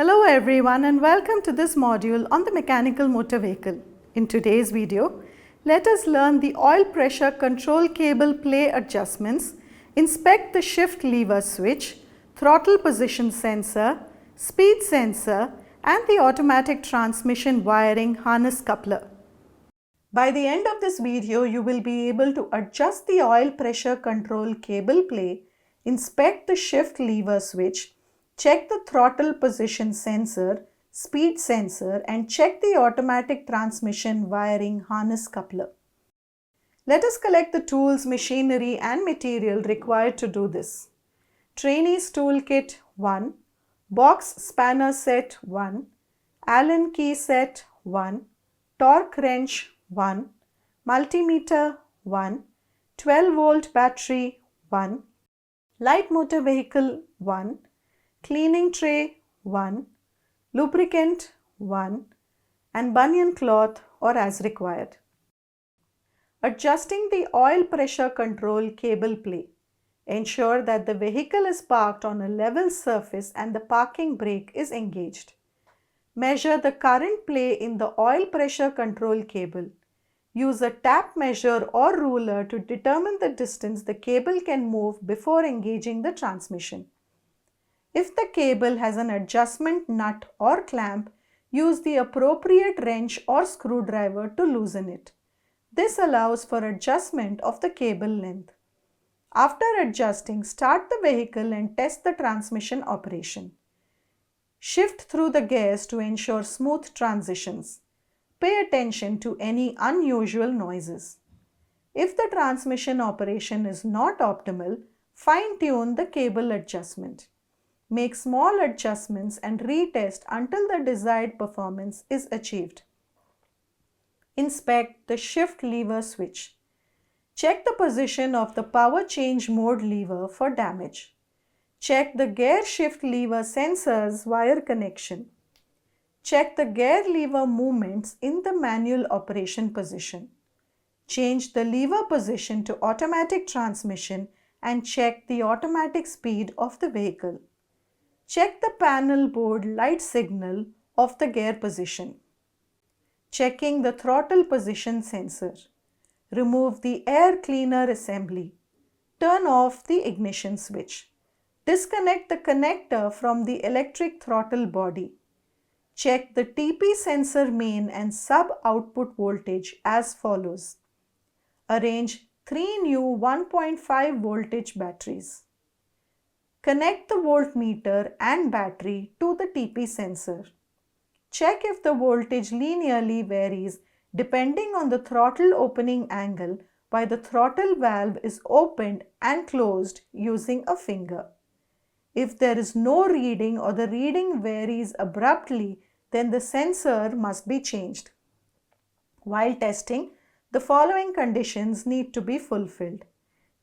Hello everyone and welcome to this module on the mechanical motor vehicle. In today's video, let us learn the oil pressure control cable play adjustments, inspect the shift lever switch, throttle position sensor, speed sensor and the automatic transmission wiring harness coupler. By the end of this video, you will be able to adjust the oil pressure control cable play, inspect the shift lever switch, check the throttle position sensor, speed sensor and check the automatic transmission wiring harness coupler. Let us collect the tools, machinery and material required to do this. Trainees toolkit 1, box spanner set 1, Allen key set 1, torque wrench 1, multimeter 1, 12 volt battery 1, light motor vehicle 1, cleaning tray 1, lubricant 1 and bunion cloth or as required. Adjusting the oil pressure control cable play. Ensure that the vehicle is parked on a level surface and the parking brake is engaged. Measure the current play in the oil pressure control cable. Use a tap measure or ruler to determine the distance the cable can move before engaging the transmission. If the cable has an adjustment nut or clamp, use the appropriate wrench or screwdriver to loosen it. This allows for adjustment of the cable length. After adjusting, start the vehicle and test the transmission operation. Shift through the gears to ensure smooth transitions. Pay attention to any unusual noises. If the transmission operation is not optimal, fine-tune the cable adjustment. Make small adjustments and retest until the desired performance is achieved. Inspect the shift lever switch. Check the position of the power change mode lever for damage. Check the gear shift lever sensor's wire connection. Check the gear lever movements in the manual operation position. Change the lever position to automatic transmission and check the automatic speed of the vehicle. Check the panel board light signal of the gear position. Checking the throttle position sensor. Remove the air cleaner assembly. Turn off the ignition switch. Disconnect the connector from the electric throttle body. Check the TP sensor main and sub output voltage as follows. Arrange 3 new 1.5 voltage batteries. Connect the voltmeter and battery to the TP sensor. Check if the voltage linearly varies depending on the throttle opening angle while the throttle valve is opened and closed using a finger. If there is no reading or the reading varies abruptly, then the sensor must be changed. While testing, the following conditions need to be fulfilled.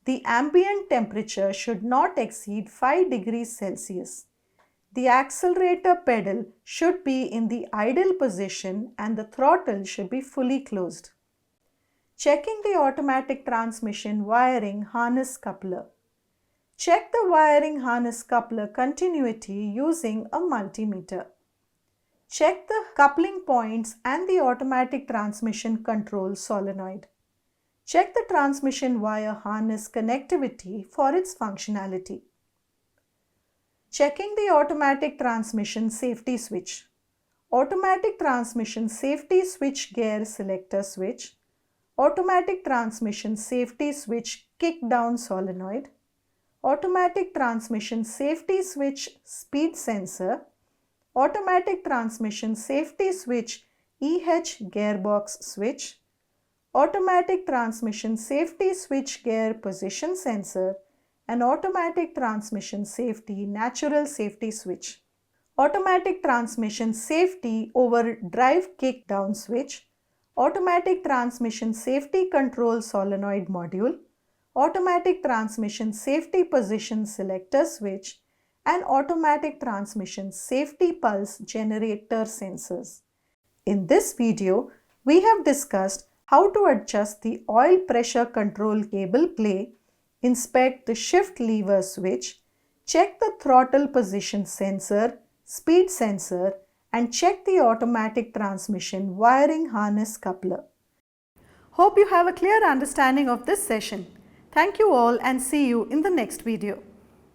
The ambient temperature should not exceed 5 degrees Celsius. The accelerator pedal should be in the idle position and the throttle should be fully closed. Checking the automatic transmission wiring harness coupler. Check the wiring harness coupler continuity using a multimeter. Check the coupling points and the automatic transmission control solenoid. Check the transmission wire harness connectivity for its functionality. Checking the automatic transmission safety switch. Automatic transmission safety switch gear selector switch. Automatic transmission safety switch kick down solenoid. Automatic transmission safety switch speed sensor. Automatic transmission safety switch EH gearbox switch. Automatic transmission safety switch gear position sensor and automatic transmission safety natural safety switch. Automatic transmission safety over drive kick down switch. Automatic transmission safety control solenoid module. Automatic transmission safety position selector switch and automatic transmission safety pulse generator sensors. In this video, we have discussed how to adjust the oil pressure control cable play, inspect the shift lever switch, check the throttle position sensor, speed sensor, and check the automatic transmission wiring harness coupler. Hope you have a clear understanding of this session. Thank you all and see you in the next video.